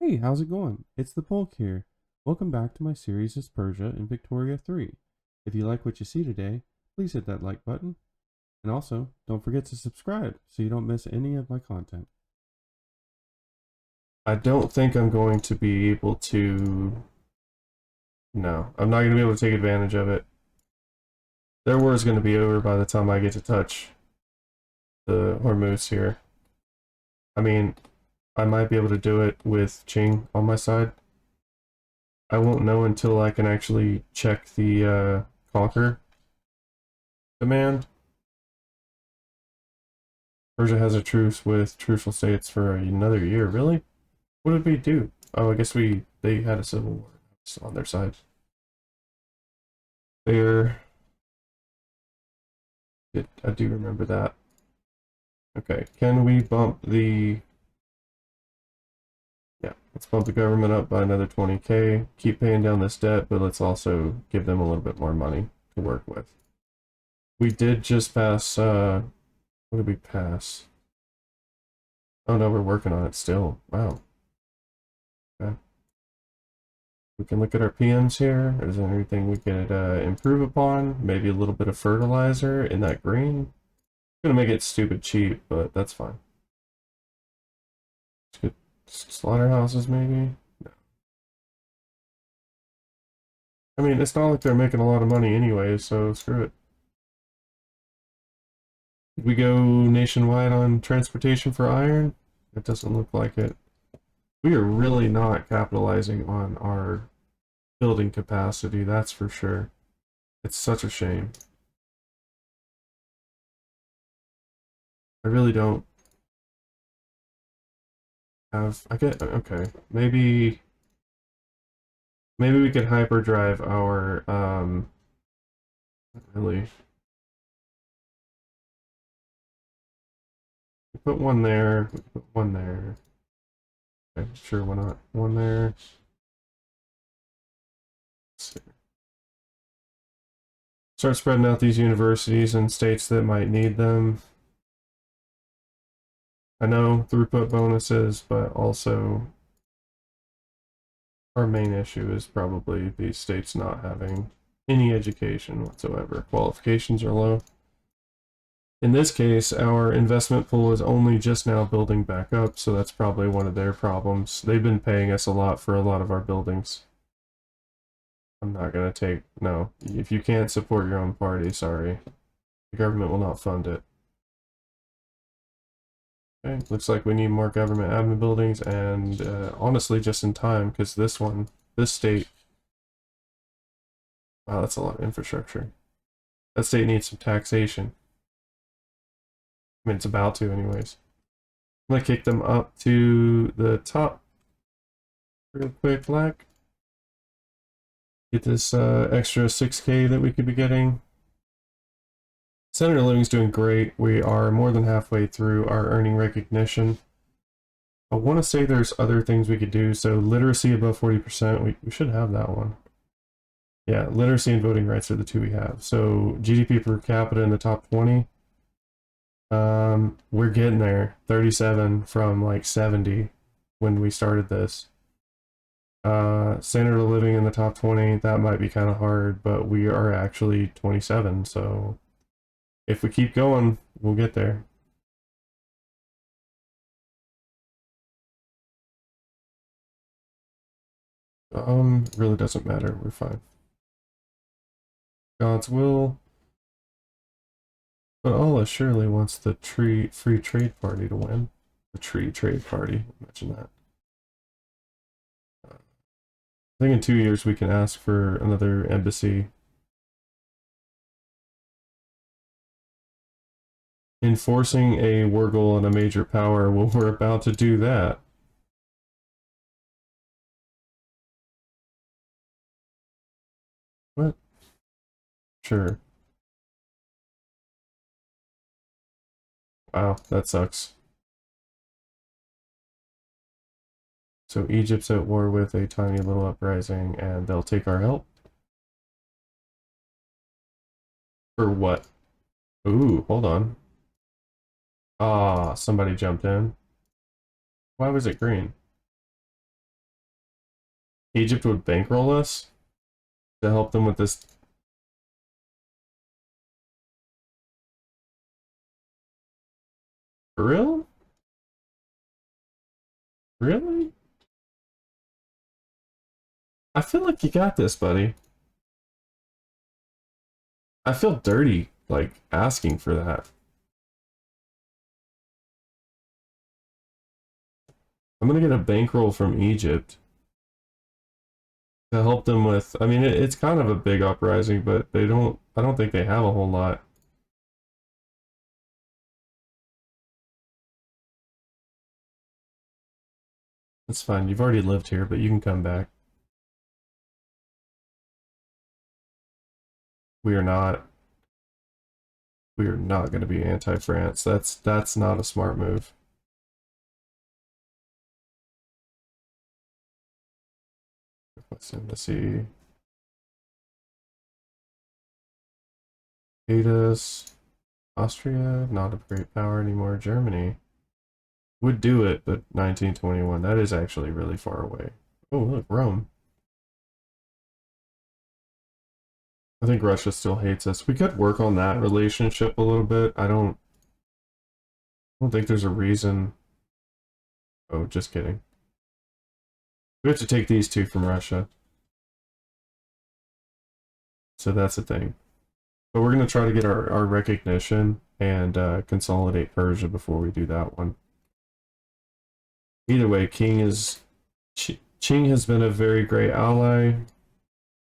Hey, how's it going? It's the Polk here. Welcome back to my series as Persia in Victoria 3. If you like what you see today, please hit that like button. And also, don't forget to subscribe so you don't miss any of my content. I don't think I'm going to be able to... No, I'm not going to be able to take advantage of it. Their war is going to be over by the time I get to touch the Hormuz here. I mean, I might be able to do it with Qing on my side. I won't know until I can actually check the conquer demand. Persia has a truce with trucial states for another year. Really? What did we do? Oh, I guess they had a civil war on their side. There, I do remember that. Okay, can we bump the... Yeah, let's bump the government up by another 20k. Keep paying down this debt, but let's also give them a little bit more money to work with. We did just pass, what did we pass? Oh no, we're working on it still. Wow. Okay. We can look at our PMs here. Is there anything we could improve upon? Maybe a little bit of fertilizer in that green. Gonna make it stupid cheap, but that's fine. Let's get slaughterhouses, maybe? No. I mean, it's not like they're making a lot of money anyway, so screw it. We go nationwide on transportation for iron? It doesn't look like it. We are really not capitalizing on our building capacity, that's for sure. It's such a shame. I really don't have... I get... Okay. Maybe we could hyperdrive our... Not really. We put one there. We put one there. Okay, sure, why not? One there. Let's see. Start spreading out these universities in states that might need them. I know throughput bonuses, but also our main issue is probably these states not having any education whatsoever. Qualifications are low. In this case, our investment pool is only just now building back up, so that's probably one of their problems. They've been paying us a lot for a lot of our buildings. I'm not gonna take... No. If you can't support your own party, sorry. The government will not fund it. Okay, looks like we need more government admin buildings, and honestly, just in time, because this state... Wow, that's a lot of infrastructure. That state needs some taxation. I mean, it's about to anyways. I'm gonna kick them up to the top real quick, like. Get this extra 6k that we could be getting. Senator Living's doing great. We are more than halfway through our earning recognition. I want to say there's other things we could do. So literacy above 40%, we should have that one. Yeah, literacy and voting rights are the two we have. So GDP per capita in the top 20. We're getting there. 37 from like 70 when we started this. Standard of living in the top 20, that might be kind of hard, but we are actually 27, so if we keep going, we'll get there. Really doesn't matter, we're fine. God's will. But Allah surely wants the free trade party to win. The tree trade party, imagine that. I think in 2 years we can ask for another embassy. Enforcing a war goal on a major power, well, we're about to do that. What? Sure. Wow, that sucks. So Egypt's at war with a tiny little uprising, and they'll take our help? For what? Ooh, hold on. Ah, somebody jumped in. Why was it green? Egypt would bankroll us to help them with this. For real? Really? I feel like you got this, buddy. I feel dirty, like, asking for that. I'm gonna get a bankroll from Egypt to help them with. I mean, it's kind of a big uprising, but they don't. I don't think they have a whole lot. It's fine. You've already lived here, but you can come back. We are not. We are not going to be anti-France. That's not a smart move. West Embassy. Hate us. Austria, not a great power anymore. Germany would do it, but 1921. That is actually really far away. Oh, look, Rome. I think Russia still hates us. We could work on that relationship a little bit. I don't think there's a reason. Oh, just kidding. We have to take these two from Russia. So that's the thing. But we're going to try to get our recognition and consolidate Persia before we do that one. Either way, Qing has been a very great ally,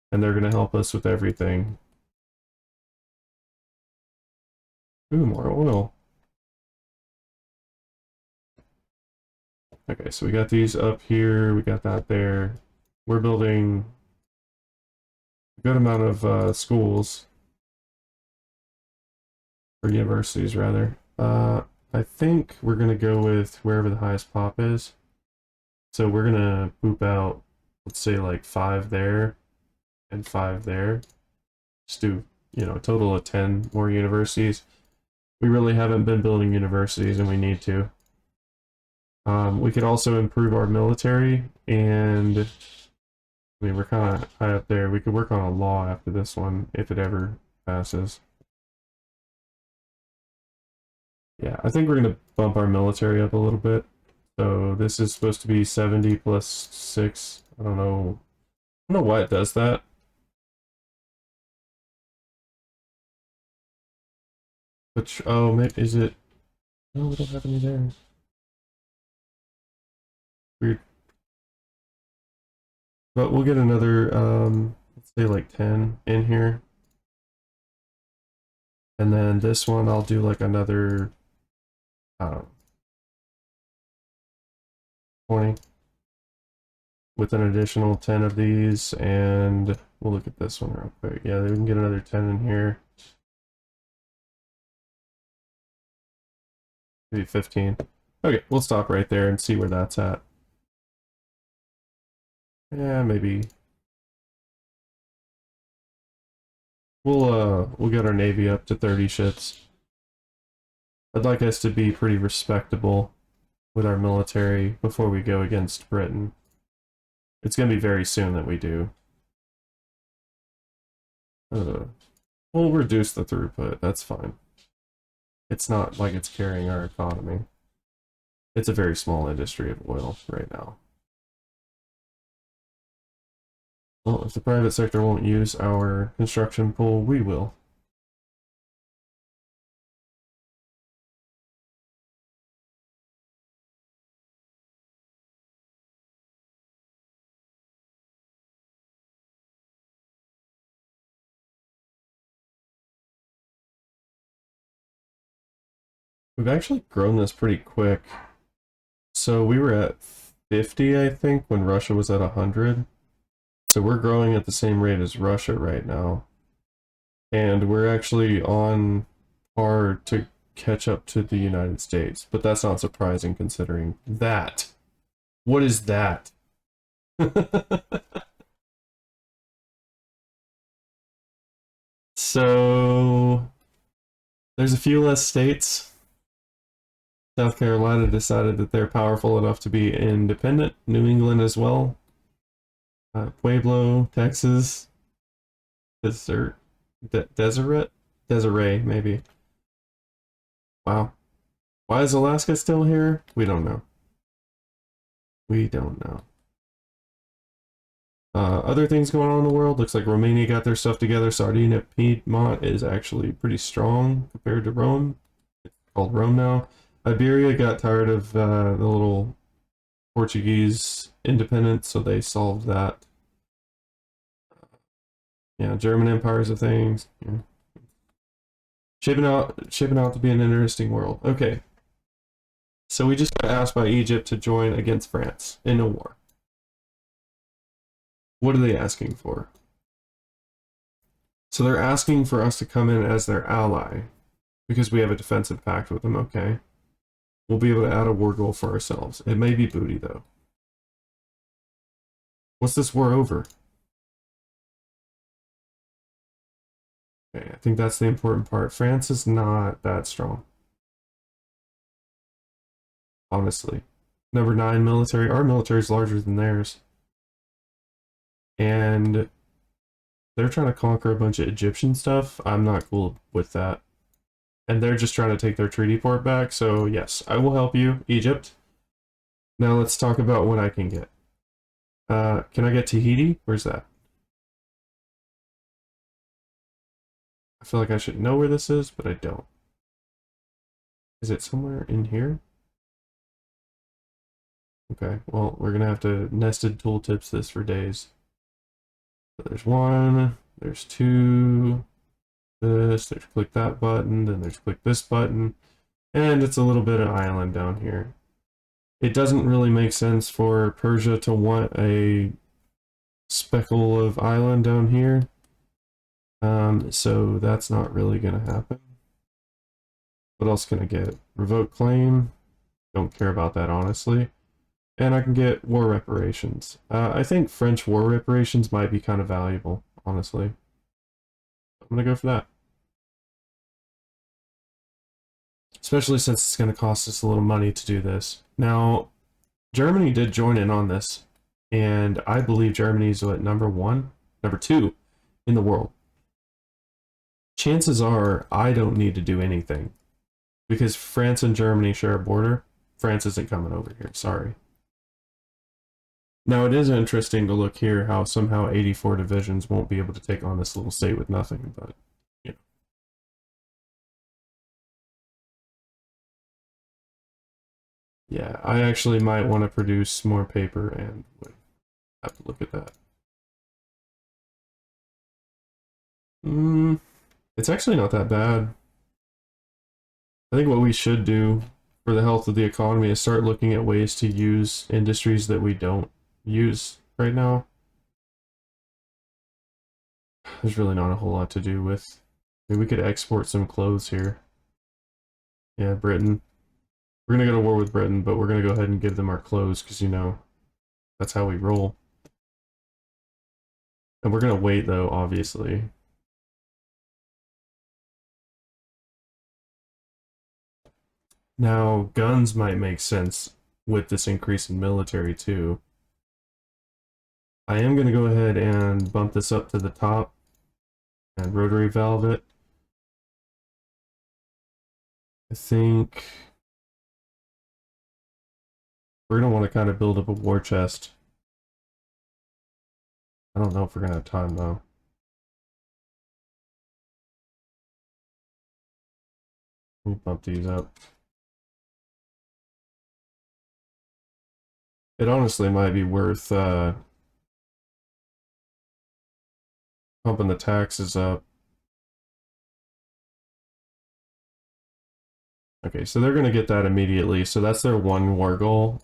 and they're going to help us with everything. Ooh, more oil. Okay, so we got these up here, we got that there. We're building a good amount of schools, or universities rather. I think we're gonna go with wherever the highest pop is. So we're gonna boop out, let's say like 5 there, and 5 there. Just do, you know, a total of 10 more universities. We really haven't been building universities, and we need to. We could also improve our military, and I mean, we're kind of high up there. We could work on a law after this one, if it ever passes. Yeah, I think we're going to bump our military up a little bit. So this is supposed to be 70 plus 6. I don't know. I don't know why it does that. But, oh, is it? No, we don't have any there. Weird. But we'll get another, let's say like 10 in here. And then this one, I'll do like another, I don't know, 20 with an additional 10 of these. And we'll look at this one real quick. Yeah, we can get another 10 in here. Maybe 15. Okay, we'll stop right there and see where that's at. Yeah, maybe. We'll get our Navy up to 30 ships. I'd like us to be pretty respectable with our military before we go against Britain. It's going to be very soon that we do. We'll reduce the throughput, that's fine. It's not like it's carrying our economy. It's a very small industry of oil right now. Well, if the private sector won't use our construction pool, we will. We've actually grown this pretty quick. So we were at 50, I think, when Russia was at 100. So we're growing at the same rate as Russia right now. And we're actually on par to catch up to the United States. But that's not surprising considering that. What is that? So there's a few less states. South Carolina decided that they're powerful enough to be independent. New England as well. Pueblo, Texas. Desert. Deseret, maybe. Wow. Why is Alaska still here? We don't know. We don't know. Other things going on in the world. Looks like Romania got their stuff together. Sardinia, Piedmont is actually pretty strong compared to Rome. It's called Rome now. Iberia got tired of the little Portuguese independence, so they solved that. Yeah, German Empire is a thing. Yeah. Shaping out to be an interesting world. Okay, so we just got asked by Egypt to join against France in a war. What are they asking for? So they're asking for us to come in as their ally because we have a defensive pact with them. Okay, we'll be able to add a war goal for ourselves. It may be booty though. What's this war over? Okay, I think that's the important part. France is not that strong. Honestly. Number 9 military. Our military is larger than theirs. And they're trying to conquer a bunch of Egyptian stuff. I'm not cool with that. And they're just trying to take their treaty port back. So yes, I will help you, Egypt. Now let's talk about what I can get. Can I get Tahiti? Where's that? I feel like I should know where this is, but I don't. Is it somewhere in here? Okay, well, we're gonna have to nested tooltips this for days. So there's 1, there's 2, there's click that button, then there's click this button, and it's a little bit of island down here. It doesn't really make sense for Persia to want a speckle of island down here, so that's not really gonna happen. What else can I get? Revoke claim. Don't care about that, honestly. And I can get war reparations. I think French war reparations might be kind of valuable, honestly. I'm gonna go for that. Especially since it's gonna cost us a little money to do this. Now, Germany did join in on this, and I believe Germany's what, number 2 in the world. Chances are I don't need to do anything because France and Germany share a border. France isn't coming over here, sorry. Now, it is interesting to look here how somehow 84 divisions won't be able to take on this little state with nothing, but, you know. Yeah, I actually might want to produce more paper and have to look at that. It's actually not that bad. I think what we should do for the health of the economy is start looking at ways to use industries that we don't use right now. There's really not a whole lot to do with. I mean, we could export some clothes here. Yeah, Britain. We're gonna go to war with Britain, but we're gonna go ahead and give them our clothes because, you know, that's how we roll. And we're gonna wait, though, obviously. Now, guns might make sense with this increase in military, too. I am gonna go ahead and bump this up to the top and rotary valve it. I think we're gonna want to kind of build up a war chest. I don't know if we're gonna have time though. We'll bump these up. It honestly might be worth pumping the taxes up. Okay, so they're gonna get that immediately, so that's their 1 war goal.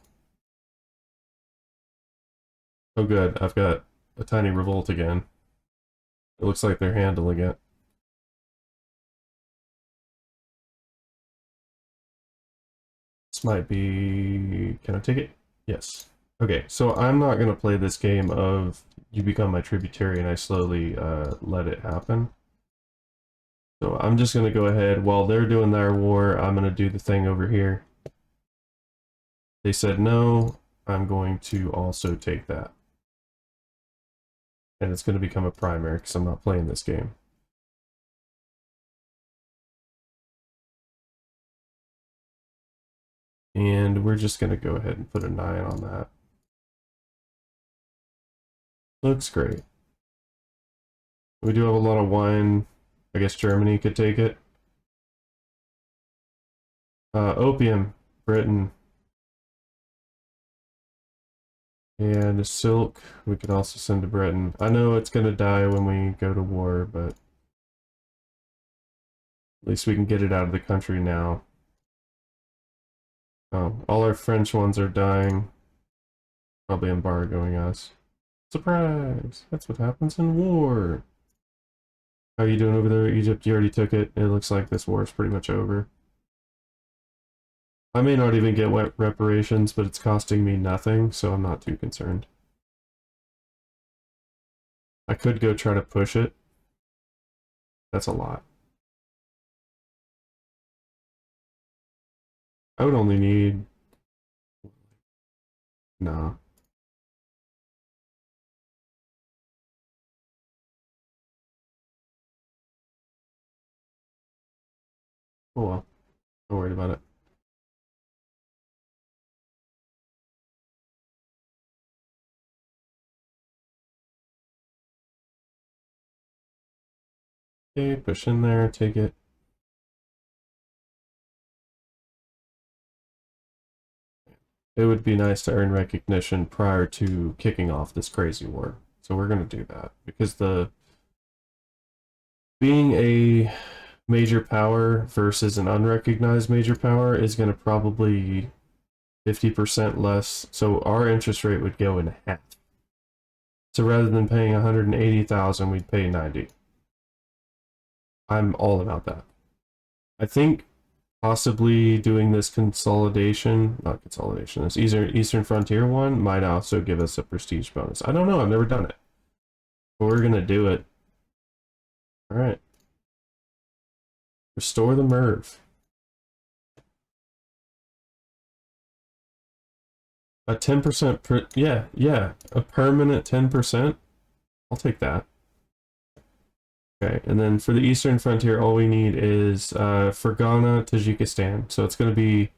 Oh good, I've got a tiny revolt again. It looks like they're handling it. This might be... Can I take it? Yes. Okay, so I'm not going to play this game of you become my tributary and I slowly let it happen. So I'm just going to go ahead, while they're doing their war, I'm going to do the thing over here. They said no, I'm going to also take that. And it's going to become a primary because I'm not playing this game. And we're just going to go ahead and put a 9 on that. Looks great. We do have a lot of wine. I guess Germany could take it. Opium, Britain. And silk, we could also send to Britain. I know it's going to die when we go to war, but at least we can get it out of the country now. Oh, all our French ones are dying. Probably embargoing us. Surprise! That's what happens in war. How are you doing over there, Egypt? You already took it. It looks like this war is pretty much over. I may not even get reparations, but it's costing me nothing, so I'm not too concerned. I could go try to push it. That's a lot. I would only need... Nah. Oh well. Not worried about it. Okay, push in there, take it. It would be nice to earn recognition prior to kicking off this crazy war. So we're going to do that because being a major power versus an unrecognized major power is going to probably 50% less. So our interest rate would go in half. So rather than paying 180,000, we'd pay 90. I'm all about that. I think possibly doing this consolidation, not consolidation, this Eastern Frontier one might also give us a prestige bonus. I don't know, I've never done it. But we're gonna do it. Alright. Restore the Merv. A 10% yeah, a permanent 10%. I'll take that. Okay, and then for the Eastern Frontier, all we need is Fergana, Tajikistan. So it's going to be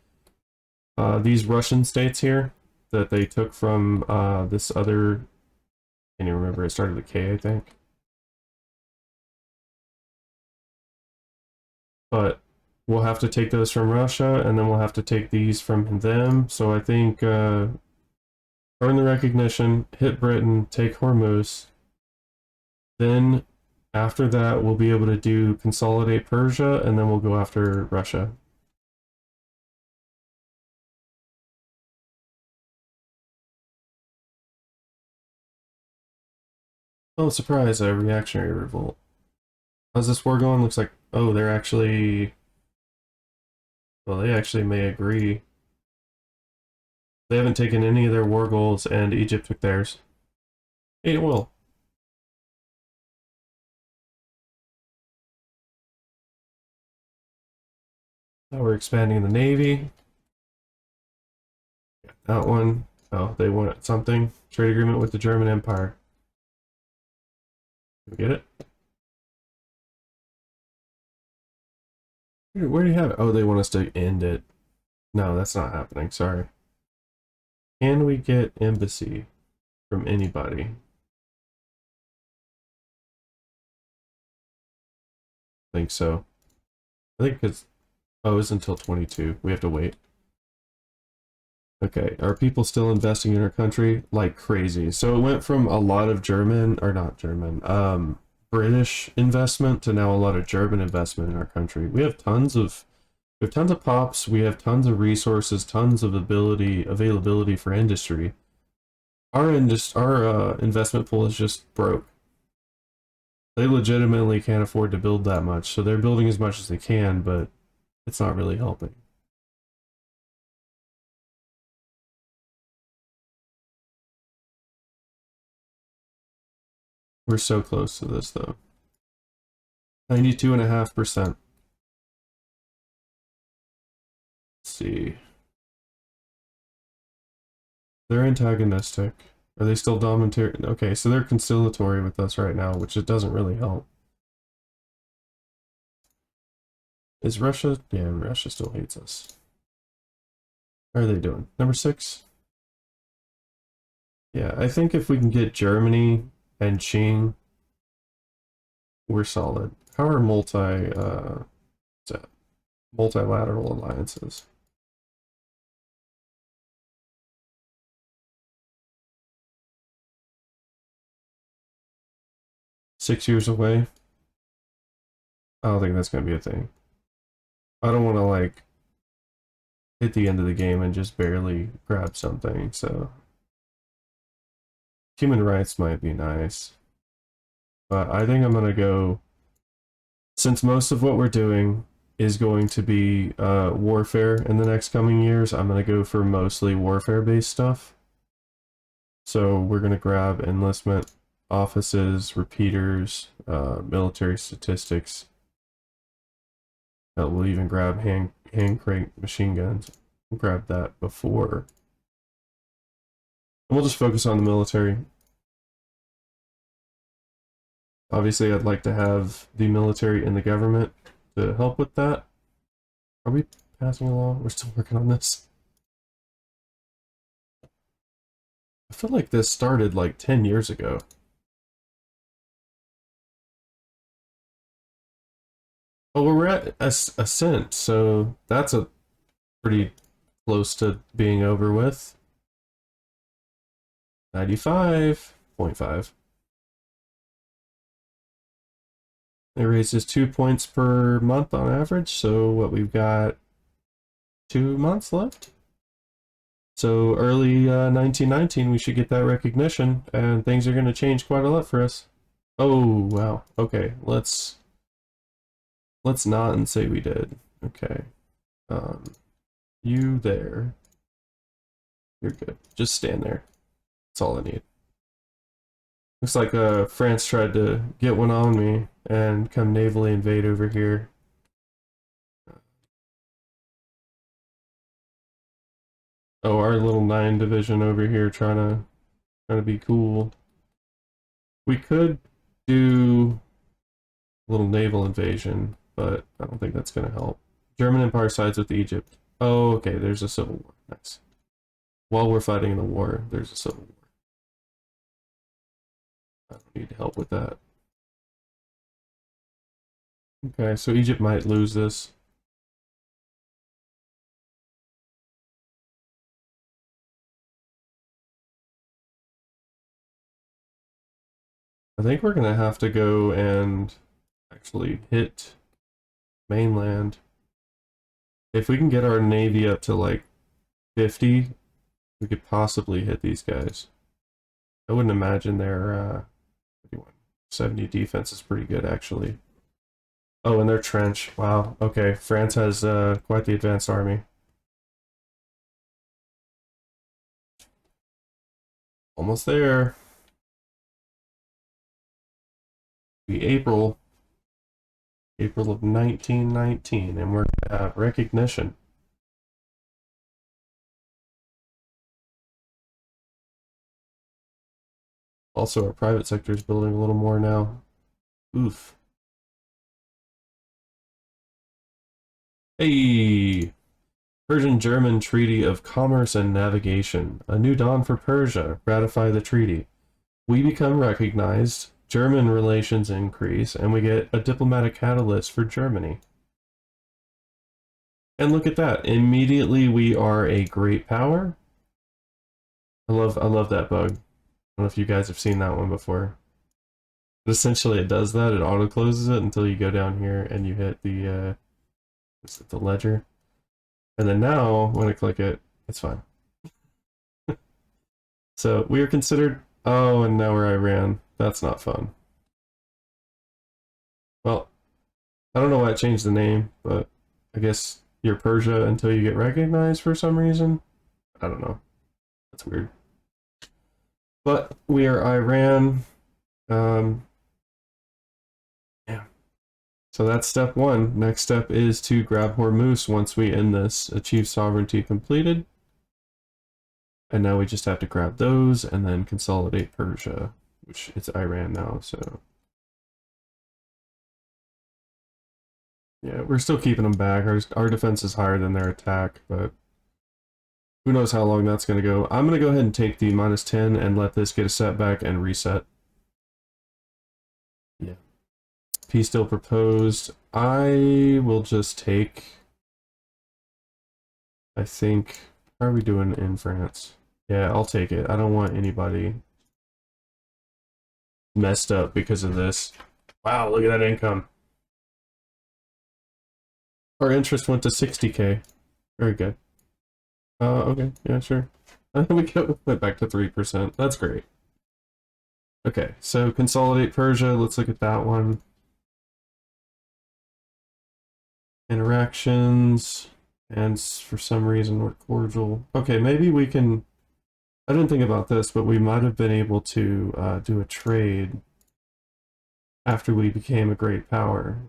these Russian states here that they took from this other, I can't even remember, it started with a K, I think. But we'll have to take those from Russia, and then we'll have to take these from them. So I think earn the recognition, hit Britain, take Hormuz. Then after that, we'll be able to do consolidate Persia, and then we'll go after Russia. Oh, surprise, a reactionary revolt. How's this war going? Looks like, oh, they're actually, well, they actually may agree. They haven't taken any of their war goals, and Egypt took theirs. It will. Now we're expanding the Navy. That one. Oh, they want something. Trade agreement with the German Empire. We get it? Where do you have it? Oh, they want us to end it. No, that's not happening. Sorry. Can we get embassy from anybody? I think so. I think it's... Oh, it's until 22. We have to wait. Okay, are people still investing in our country? Like crazy. So it went from a lot of German, or not German, British investment to now a lot of German investment in our country. We have tons of pops, we have tons of resources, tons of availability for industry. Our investment pool is just broke. They legitimately can't afford to build that much, so they're building as much as they can, but it's not really helping. We're so close to this, though. 92.5%. Let's see. They're antagonistic. Are they still dominatory? Okay, so they're conciliatory with us right now, which it doesn't really help. Is Russia? Yeah, Russia still hates us. How are they doing? Number 6? Yeah, I think if we can get Germany and Qing, we're solid. How are multilateral alliances? $6 years away? I don't think that's gonna be a thing. I don't want to like hit the end of the game and just barely grab something, so human rights might be nice. But I think I'm gonna go, since most of what we're doing is going to be warfare in the next coming years, I'm gonna go for mostly warfare-based stuff. So we're gonna grab enlistment offices, repeaters, military statistics. We'll even grab hand crank machine guns. We'll grab that before. And we'll just focus on the military. Obviously, I'd like to have the military and the government to help with that. Are we passing a law? We're still working on this. I feel like this started like 10 years ago. Oh, we're at Ascent, so that's a pretty close to being over with. 95.5. It raises 2 points per month on average, so what we've got 2 months left. So early 1919, we should get that recognition, and things are going to change quite a lot for us. Oh, wow. Okay, let's not and say we did. Okay. You there. You're good. Just stand there. That's all I need. Looks like France tried to get one on me and come navally invade over here. Oh, our little 9 division over here trying to be cool. We could do a little naval invasion, but I don't think that's gonna help. German Empire sides with Egypt. Oh, okay, there's a civil war. Nice. While we're fighting the war, there's a civil war. I don't need help with that. Okay, so Egypt might lose this. I think we're gonna have to go and actually hit mainland. If we can get our navy up to like 50, we could possibly hit these guys. I wouldn't imagine their 70 defense is pretty good actually. Oh, and their trench. Wow. Okay, France has quite the advanced army. Almost there. Be April of 1919, and we're gonna have recognition. Also, our private sector is building a little more now. Oof. Hey! Persian-German Treaty of Commerce and Navigation. A new dawn for Persia. Ratify the treaty. We become recognized, German relations increase, and we get a diplomatic catalyst for Germany. And look at that. Immediately we are a great power. I love that bug. I don't know if you guys have seen that one before. But essentially it does that, it auto closes it until you go down here and you hit the the ledger. And then now when I click it, it's fine. So we are considered, oh, and now we're Iran. That's not fun. Well, I don't know why it changed the name, but I guess you're Persia until you get recognized for some reason. I don't know. That's weird. But we are Iran. Yeah. So that's step 1. Next step is to grab Hormuz once we end this. Achieve sovereignty completed. And now we just have to grab those and then consolidate Persia, which it's Iran now, so. Yeah, we're still keeping them back. Our defense is higher than their attack, but who knows how long that's going to go. I'm going to go ahead and take the -10 and let this get a setback and reset. Yeah. Peace deal proposed. I will just take... I think... How are we doing in France? Yeah, I'll take it. I don't want anybody messed up because of this. Wow, look at that income. Our interest went to 60K. Very good. Okay, yeah, sure. We went back to 3%. That's great. Okay, so consolidate Persia. Let's look at that one. Interactions. And for some reason we're cordial. Okay, maybe we can... I didn't think about this, but we might have been able to do a trade after we became a great power.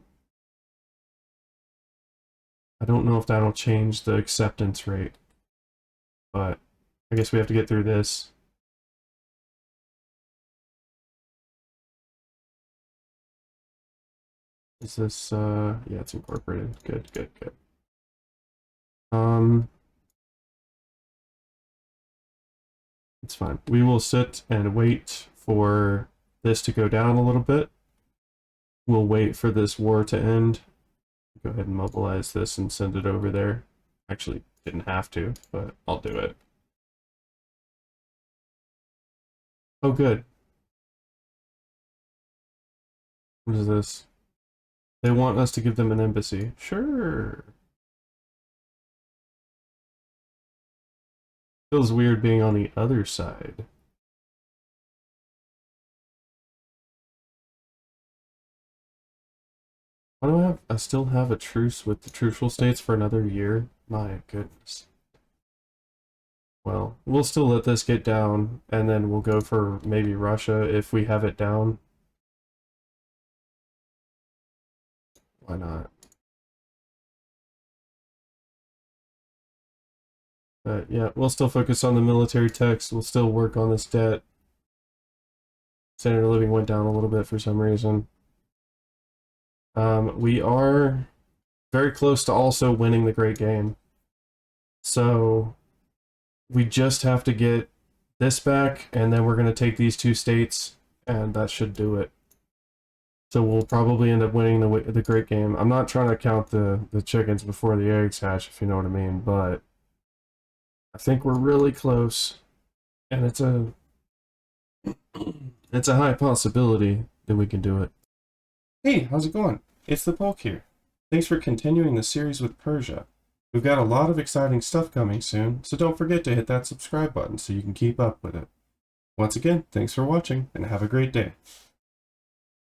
I don't know if that'll change the acceptance rate, but I guess we have to get through this. Is this, yeah, it's incorporated. Good, good, good. It's fine. We will sit and wait for this to go down a little bit. We'll wait for this war to end. Go ahead and mobilize this and send it over there. Actually, didn't have to, but I'll do it. Oh, good. What is this? They want us to give them an embassy. Sure. Feels weird being on the other side. Why do I still have a truce with the trucial states for another year? My goodness. Well, we'll still let this get down, and then we'll go for maybe Russia if we have it down. Why not? But yeah, we'll still focus on the military text. We'll still work on this debt. Standard of living went down a little bit for some reason. We are very close to also winning the great game. So we just have to get this back, and then we're going to take these two states, and that should do it. So we'll probably end up winning the great game. I'm not trying to count the chickens before the eggs hatch, if you know what I mean, but I think we're really close, and it's a high possibility that we can do it. Hey, how's it going? It's the Polk here. Thanks for continuing the series with Persia. We've got a lot of exciting stuff coming soon, so don't forget to hit that subscribe button so you can keep up with it. Once again, thanks for watching, and have a great day.